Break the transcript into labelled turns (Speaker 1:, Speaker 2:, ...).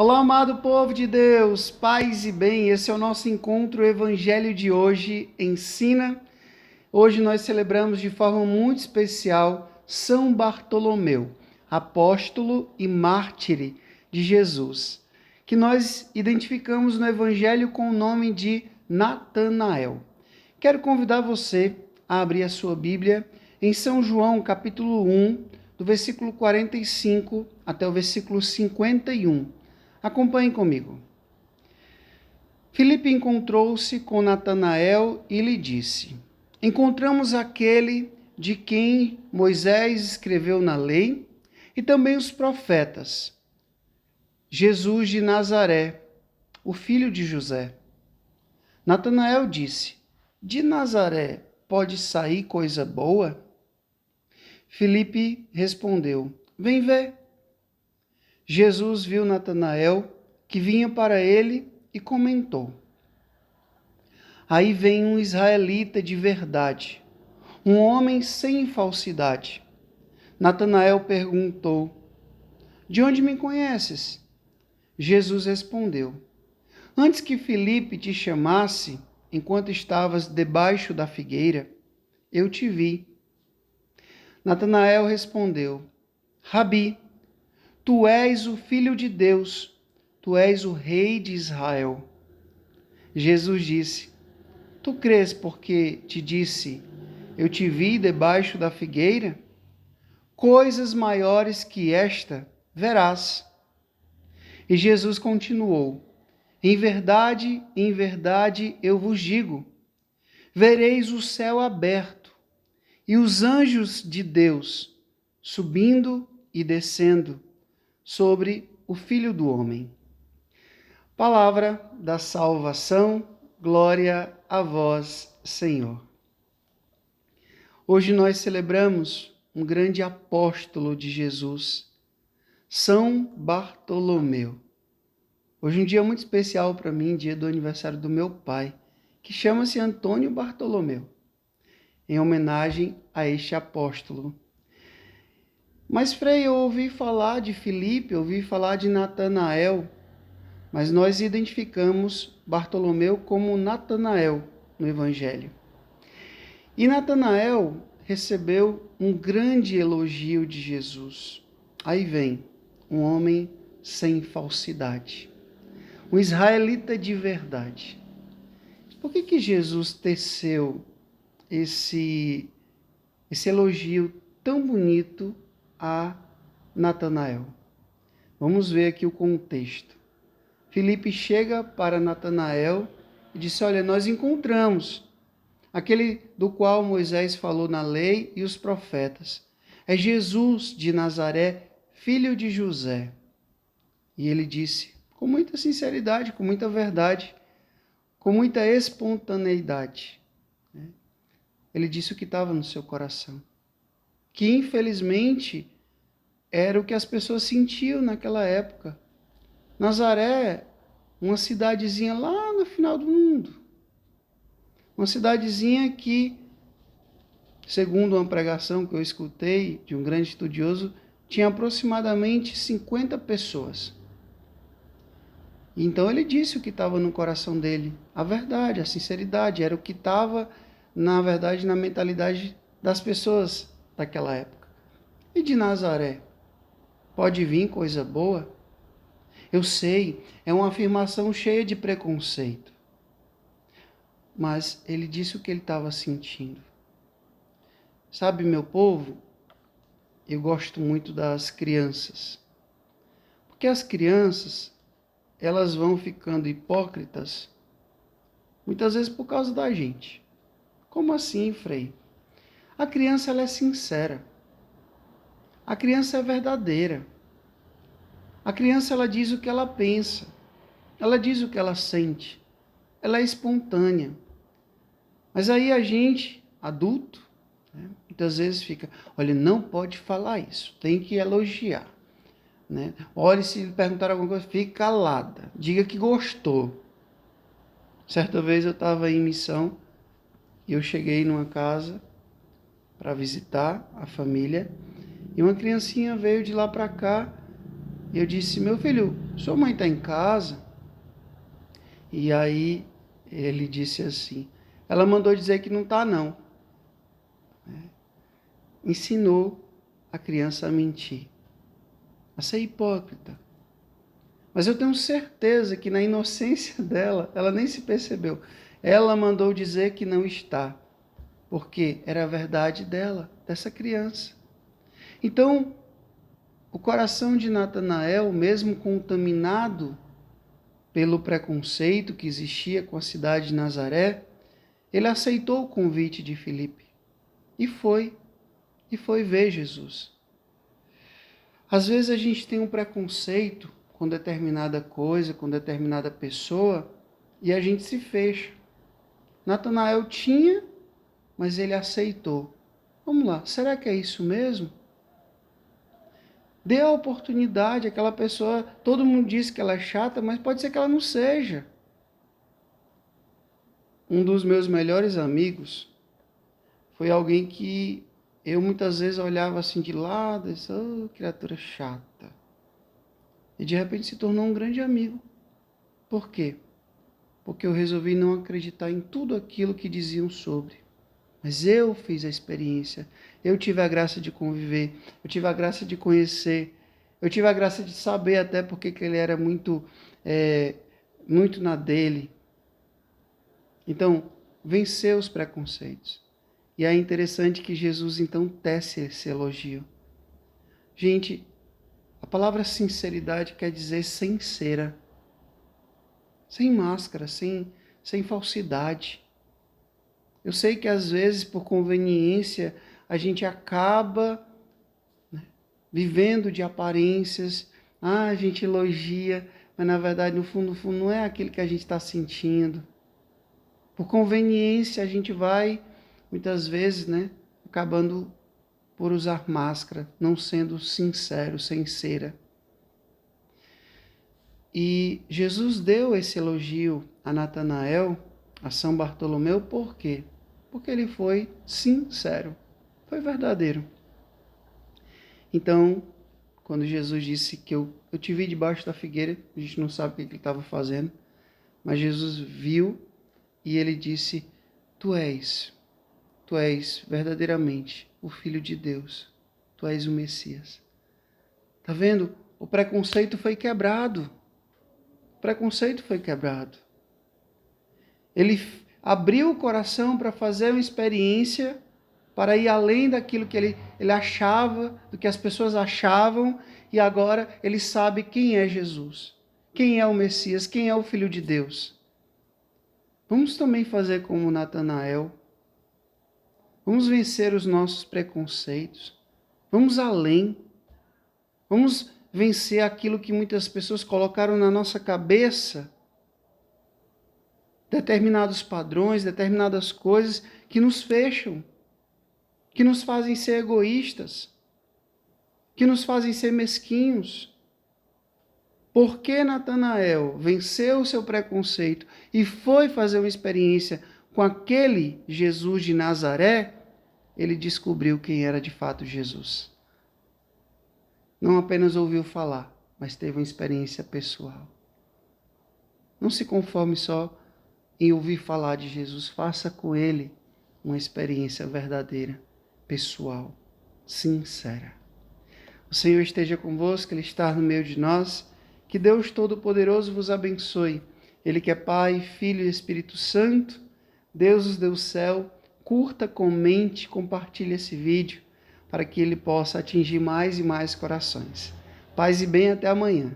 Speaker 1: Olá, amado povo de Deus, paz e bem, esse é o nosso encontro, o Evangelho de hoje ensina. Hoje nós celebramos de forma muito especial São Bartolomeu, apóstolo e mártir de Jesus, que nós identificamos no Evangelho com o nome de Natanael. Quero convidar você a abrir a sua Bíblia em São João, capítulo 1, do versículo 45 até o versículo 51. Acompanhe comigo. Filipe encontrou-se com Natanael e lhe disse: Encontramos aquele de quem Moisés escreveu na lei e também os profetas, Jesus de Nazaré, o filho de José. Natanael disse: De Nazaré pode sair coisa boa? Filipe respondeu: Vem ver. Jesus viu Natanael, que vinha para ele, e comentou: Aí vem um israelita de verdade, um homem sem falsidade. Natanael perguntou: De onde me conheces? Jesus respondeu: Antes que Filipe te chamasse, enquanto estavas debaixo da figueira, eu te vi. Natanael respondeu: Rabi, tu és o Filho de Deus, tu és o Rei de Israel. Jesus disse: Tu crês porque te disse, eu te vi debaixo da figueira? Coisas maiores que esta verás. E Jesus continuou: em verdade, eu vos digo, vereis o céu aberto e os anjos de Deus subindo e descendo sobre o Filho do Homem. Palavra da salvação, glória a vós, Senhor. Hoje nós celebramos um grande apóstolo de Jesus, São Bartolomeu. Hoje é um dia muito especial para mim, dia do aniversário do meu pai, que chama-se Antônio Bartolomeu, em homenagem a este apóstolo. Mas, Frei, eu ouvi falar de Filipe, ouvi falar de Natanael, mas nós identificamos Bartolomeu como Natanael no Evangelho. E Natanael recebeu um grande elogio de Jesus. Aí vem um homem sem falsidade, um israelita de verdade. Por que Jesus teceu esse elogio tão bonito a Natanael? Vamos ver aqui o contexto. Filipe chega para Natanael e disse: Olha, nós encontramos aquele do qual Moisés falou na lei e os profetas. É Jesus de Nazaré, filho de José. E ele disse, com muita sinceridade, com muita verdade, com muita espontaneidade, ele disse o que estava no seu coração, que infelizmente era o que as pessoas sentiam naquela época. Nazaré, uma cidadezinha lá no final do mundo. Uma cidadezinha que, segundo uma pregação que eu escutei de um grande estudioso, tinha aproximadamente 50 pessoas. Então ele disse o que estava no coração dele. A verdade, a sinceridade, era o que estava, na verdade, na mentalidade das pessoas daquela época. E de Nazaré? Pode vir coisa boa? Eu sei, é uma afirmação cheia de preconceito. Mas ele disse o que ele estava sentindo. Sabe, meu povo, eu gosto muito das crianças. Porque as crianças, elas vão ficando hipócritas, muitas vezes por causa da gente. Como assim, Frei? A criança, ela é sincera. A criança é verdadeira. A criança, ela diz o que ela pensa. Ela diz o que ela sente. Ela é espontânea. Mas aí a gente, adulto, muitas vezes fica, olha, não pode falar isso, tem que elogiar. Olha, se lhe perguntar alguma coisa, fique calada, diga que gostou. Certa vez eu estava em missão e eu cheguei numa casa para visitar a família e uma criancinha veio de lá para cá E eu disse: meu filho, sua mãe está em casa? E aí ele disse assim: ela mandou dizer que não está não. Ensinou a criança a mentir, a ser hipócrita. Mas eu tenho certeza que na inocência dela, ela nem se percebeu. Ela mandou dizer que não está, porque era a verdade dela, dessa criança. Então, o coração de Natanael, mesmo contaminado pelo preconceito que existia com a cidade de Nazaré, ele aceitou o convite de Filipe e foi ver Jesus. Às vezes a gente tem um preconceito com determinada coisa, com determinada pessoa, e a gente se fecha. Natanael tinha, mas ele aceitou. Vamos lá, será que é isso mesmo? Dê a oportunidade àquela pessoa. Todo mundo diz que ela é chata, mas pode ser que ela não seja. Um dos meus melhores amigos foi alguém que eu muitas vezes olhava assim de lado e disse: oh, criatura chata. E de repente se tornou um grande amigo. Por quê? Porque eu resolvi não acreditar em tudo aquilo que diziam sobre. Mas eu fiz a experiência. Eu tive a graça de conviver. Eu tive a graça de conhecer. Eu tive a graça de saber até porque que ele era muito na dele. Então, venceu os preconceitos. E é interessante que Jesus então tece esse elogio. Gente, a palavra sinceridade quer dizer sincera. Sem máscara, sem falsidade. Eu sei que às vezes, por conveniência, a gente acaba vivendo de aparências. A gente elogia, mas na verdade, no fundo, não é aquilo que a gente está sentindo. Por conveniência, a gente vai, muitas vezes, acabando por usar máscara, não sendo sincero, sincera. E Jesus deu esse elogio a Natanael, a São Bartolomeu, por quê? Porque ele foi sincero, foi verdadeiro. Então, quando Jesus disse que eu te vi debaixo da figueira, a gente não sabe o que ele estava fazendo, mas Jesus viu e ele disse: tu és verdadeiramente o Filho de Deus, tu és o Messias. Tá vendo? O preconceito foi quebrado. O preconceito foi quebrado. Ele abriu o coração para fazer uma experiência, para ir além daquilo que ele achava, do que as pessoas achavam, e agora ele sabe quem é Jesus, quem é o Messias, quem é o Filho de Deus. Vamos também fazer como Natanael. Vamos vencer os nossos preconceitos. Vamos além. Vamos vencer aquilo que muitas pessoas colocaram na nossa cabeça. Determinados padrões, determinadas coisas que nos fecham, que nos fazem ser egoístas, que nos fazem ser mesquinhos. Porque Natanael venceu o seu preconceito e foi fazer uma experiência com aquele Jesus de Nazaré, ele descobriu quem era de fato Jesus. Não apenas ouviu falar, mas teve uma experiência pessoal. Não se conforme só em ouvir falar de Jesus, faça com ele uma experiência verdadeira, pessoal, sincera. O Senhor esteja convosco, Ele está no meio de nós. Que Deus Todo-Poderoso vos abençoe. Ele que é Pai, Filho e Espírito Santo, Deus os deu o céu, curta, comente, compartilhe esse vídeo para que ele possa atingir mais e mais corações. Paz e bem, até amanhã.